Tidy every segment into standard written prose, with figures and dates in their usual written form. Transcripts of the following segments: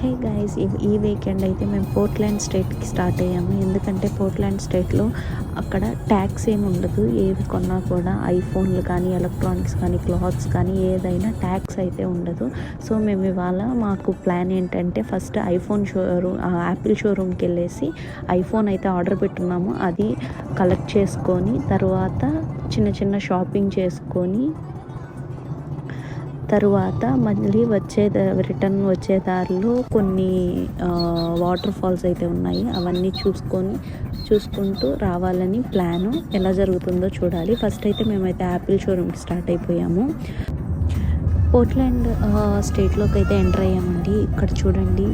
Hey guys, ఈ weekend అయితే మేము పోర్ట్లాండ్ స్టేట్కి స్టార్ట్ అయ్యాము. ఎందుకంటే పోర్ట్లాండ్ స్టేట్లో అక్కడ ట్యాక్స్ ఏమి ఉండదు. ఏవి కొన్నా కూడా ఐఫోన్లు కానీ, ఎలక్ట్రానిక్స్ కానీ, క్లాత్స్ కానీ ఏదైనా ట్యాక్స్ అయితే ఉండదు. సో మేము ఇవాళ మాకు ప్లాన్ ఏంటంటే ఫస్ట్ ఐఫోన్ షోరూమ్, యాపిల్ షోరూమ్కి వెళ్ళేసి ఐఫోన్ అయితే ఆర్డర్ పెట్టున్నాము. అది కలెక్ట్ చేసుకొని తర్వాత చిన్న చిన్న షాపింగ్ చేసుకొని తరువాత మళ్ళీ రిటర్న్ వచ్చే దారిలో కొన్ని వాటర్ ఫాల్స్ అయితే ఉన్నాయి. అవన్నీ చూసుకుంటూ రావాలని ప్లాను. ఎలా జరుగుతుందో చూడాలి. ఫస్ట్ అయితే మేమైతే యాపిల్ షోరూమ్కి స్టార్ట్ అయిపోయాము. పోర్ట్లాండ్ స్టేట్లోకి అయితే ఎంటర్ అయ్యామండి. ఇక్కడ చూడండి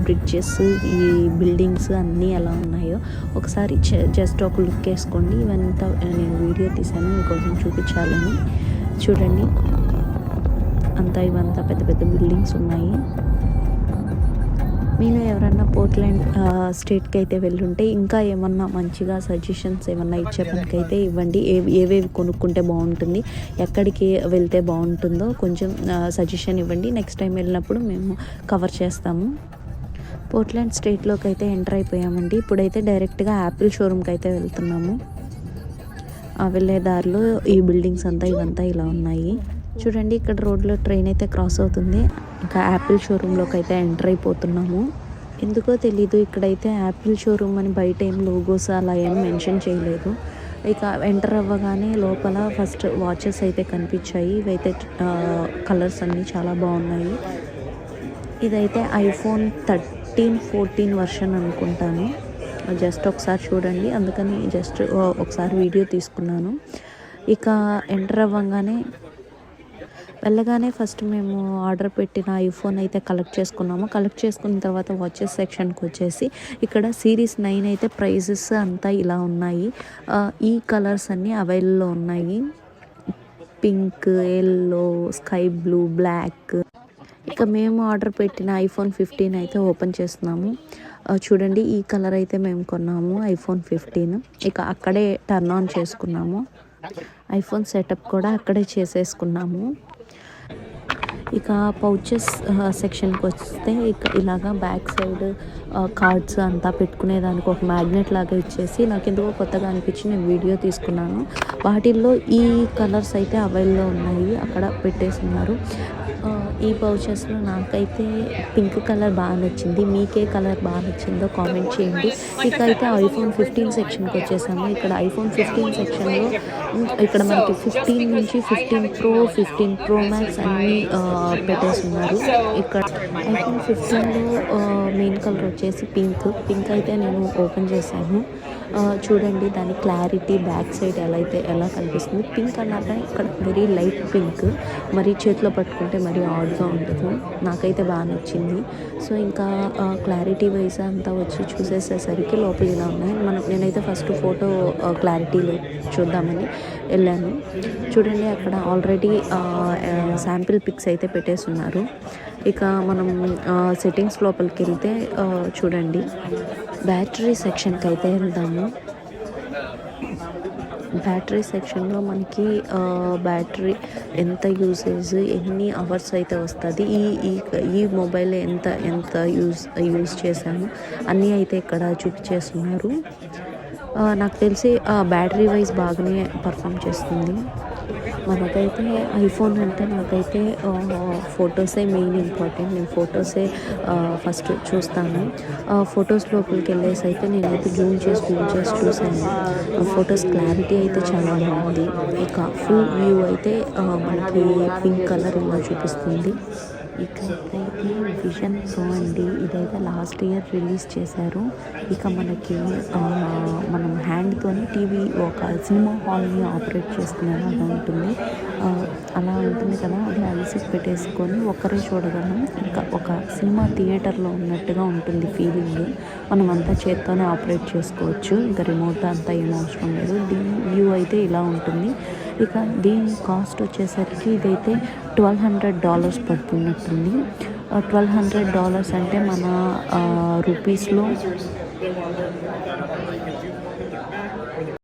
బ్రిడ్జెస్, ఈ బిల్డింగ్స్ అన్నీ ఎలా ఉన్నాయో ఒకసారి జస్ట్ ఒక లుక్ వేసుకోండి. ఇవంతా నేను వీడియో తీసాను మీకోసం చూపించాలని. చూడండి ఇవంతా పెద్ద పెద్ద బిల్డింగ్స్ ఉన్నాయి. మీరు ఎవరన్నా పోర్ట్లాండ్ స్టేట్కి అయితే వెళ్ళుంటే ఇంకా ఏమన్నా మంచిగా సజెషన్స్ ఏమన్నా ఇచ్చే పనికైతే ఇవ్వండి. ఏవేవి కొనుక్కుంటే బాగుంటుంది, ఎక్కడికి వెళ్తే బాగుంటుందో కొంచెం సజెషన్ ఇవ్వండి. నెక్స్ట్ టైం వెళ్ళినప్పుడు మేము కవర్ చేస్తాము. పోర్ట్లాండ్ స్టేట్లోకి అయితే ఎంటర్ అయిపోయామండి. ఇప్పుడైతే డైరెక్ట్గా యాపిల్ షోరూమ్కి అయితే వెళ్తున్నాము. వెళ్ళే దారిలో ఈ బిల్డింగ్స్ ఇవంతా ఇలా ఉన్నాయి. చూడండి ఇక్కడ రోడ్లో ట్రైన్ అయితే క్రాస్ అవుతుంది. ఇంకా యాపిల్ షోరూంలోకి అయితే ఎంటర్ అయిపోతున్నాము. ఎందుకో తెలీదు ఇక్కడైతే యాపిల్ షోరూమ్ అని బయట ఏం లోగోస్ అలా ఏం మెన్షన్ చేయలేదు. ఇక ఎంటర్ అవ్వగానే లోపల ఫస్ట్ వాచెస్ అయితే కనిపించాయి. ఇవైతే కలర్స్ అన్నీ చాలా బాగున్నాయి. ఇదైతే ఐఫోన్ 13, 14 వర్షన్ అనుకుంటాను. జస్ట్ ఒకసారి చూడండి, అందుకని జస్ట్ ఒకసారి వీడియో తీసుకున్నాను. ఇక ఎంటర్ అవ్వగానే వెళ్ళగానే ఫస్ట్ మేము ఆర్డర్ పెట్టిన ఐఫోన్ అయితే కలెక్ట్ చేసుకున్న తర్వాత వాచెస్ సెక్షన్కి వచ్చేసి ఇక్కడ సిరీస్ 9 అయితే ప్రైజెస్ అంతా ఇలా ఉన్నాయి. ఈ కలర్స్ అన్నీ అవైలబుల్లో ఉన్నాయి. Pink, yellow, sky blue, black. ఇక మేము ఆర్డర్ పెట్టిన ఐఫోన్ 15 అయితే ఓపెన్ చేస్తున్నాము. చూడండి ఈ కలర్ అయితే మేము కొన్నాము, ఐఫోన్ 15. ఇక అక్కడే టర్న్ ఆన్ చేసుకున్నాము. ఐఫోన్ సెటప్ కూడా అక్కడే చేసేసుకున్నాము. ఇక పౌచెస్ సెక్షన్కి వస్తే ఇలాగా బ్యాక్ సైడ్ కార్డ్స్ అంతా పెట్టుకునేదానికి ఒక మ్యాగ్నెట్ లాగా ఇచ్చేసి నాకు ఎందుకో కొత్తగా అనిపించి నేను వీడియో తీసుకున్నాను. వాటిల్లో ఈ కలర్స్ అయితే అవైలబుల్లో ఉన్నాయి, అక్కడ పెట్టేస్తున్నారు. ఈ పౌచెస్లో నాకైతే పింక్ కలర్ బాగా నచ్చింది. మీకే కలర్ బాగా నచ్చిందో కామెంట్ చేయండి. ఇక అయితే ఐఫోన్ 15 సెక్షన్కి వచ్చేసాము. ఇక్కడ ఐఫోన్ 15 సెక్షన్లో ఇక్కడ మనకి 15 నుంచి 15 Pro, 15 Pro Max అన్నీ పెట్టేస్తున్నారు. ఇక్కడ ఐఫోన్ 15లో మెయిన్ కలర్ వచ్చేసి పింక్ అయితే నేను ఓపెన్ చేశాను. చూడండి దాని క్లారిటీ బ్యాక్ సైడ్ ఎలా కనిపిస్తుంది. పింక్ అన్నాక ఇక్కడ వెరీ లైట్ పింక్, మరి చేతిలో పట్టుకుంటే మరీ ఆడ్గా ఉండదు. నాకైతే బాగా నచ్చింది. సో ఇంకా క్లారిటీ వైజ్ అంతా వచ్చి చూసేసేసరికి లోపల ఇలా ఉన్నాయి. నేనైతే ఫస్ట్ ఫోటో క్లారిటీలో చూద్దామని వెళ్ళాను. చూడండి అక్కడ ఆల్రెడీ శాంపిల్ పిక్స్ అయితే పెట్టేస్తున్నారు. ఇక మనం సెట్టింగ్స్ లోపలికి వెళ్తే చూడండి బ్యాటరీ సెక్షన్కి అయితే వెళ్దాము. బ్యాటరీ సెక్షన్లో మనకి బ్యాటరీ ఎంత యూసేజ్, ఎన్ని అవర్స్ అయితే వస్తుంది, ఈ మొబైల్ ఎంత యూజ్ చేశాను అన్నీ అయితే ఇక్కడ చూపించేస్తున్నారు. నాకు తెలిసి బ్యాటరీ వైజ్ బాగానే పర్ఫామ్ చేస్తుంది. మనకైతే ఐఫోన్ అంటే నాకైతే ఫొటోసే మెయిన్ ఇంపార్టెంట్. నేను ఫొటోసే ఫస్ట్ చూస్తాను. ఫొటోస్ లోపలికి వెళ్ళేసి అయితే నేనైతే జూమ్ చేసి చూసాను. ఫొటోస్ క్లారిటీ అయితే చాలా బాగుంది. ఇక ఫుల్ వ్యూ అయితే మనకి పింక్ కలర్ ఇలా చూపిస్తుంది. ఇకైతే విజన్ ప్రో అండి, ఇదైతే లాస్ట్ ఇయర్ రిలీజ్ చేశారు. ఇక మనకి మనం హ్యాండ్తోని టీవీ ఒక సినిమా హాల్ని ఆపరేట్ చేసుకునేలాగా ఉంటుంది. అలా ఉంటుంది కదా, అది ఐసిక్ పెట్టేసుకొని ఒక్కరే చూడగలం. ఇంకా ఒక సినిమా థియేటర్లో ఉన్నట్టుగా ఉంటుంది ఫీలింగ్. మనం అంతా చేత్తోనే ఆపరేట్ చేసుకోవచ్చు. ఇంకా రిమోట్ అంతా ఏం అవసరం లేదు. దీని వ్యూ అయితే ఇలా ఉంటుంది. ఇక దీని కాస్ట్ వచ్చేసరికి ఇదైతే $1,200 పడుతున్నట్టుంది. $1,200 అంటే మన రూపీస్లో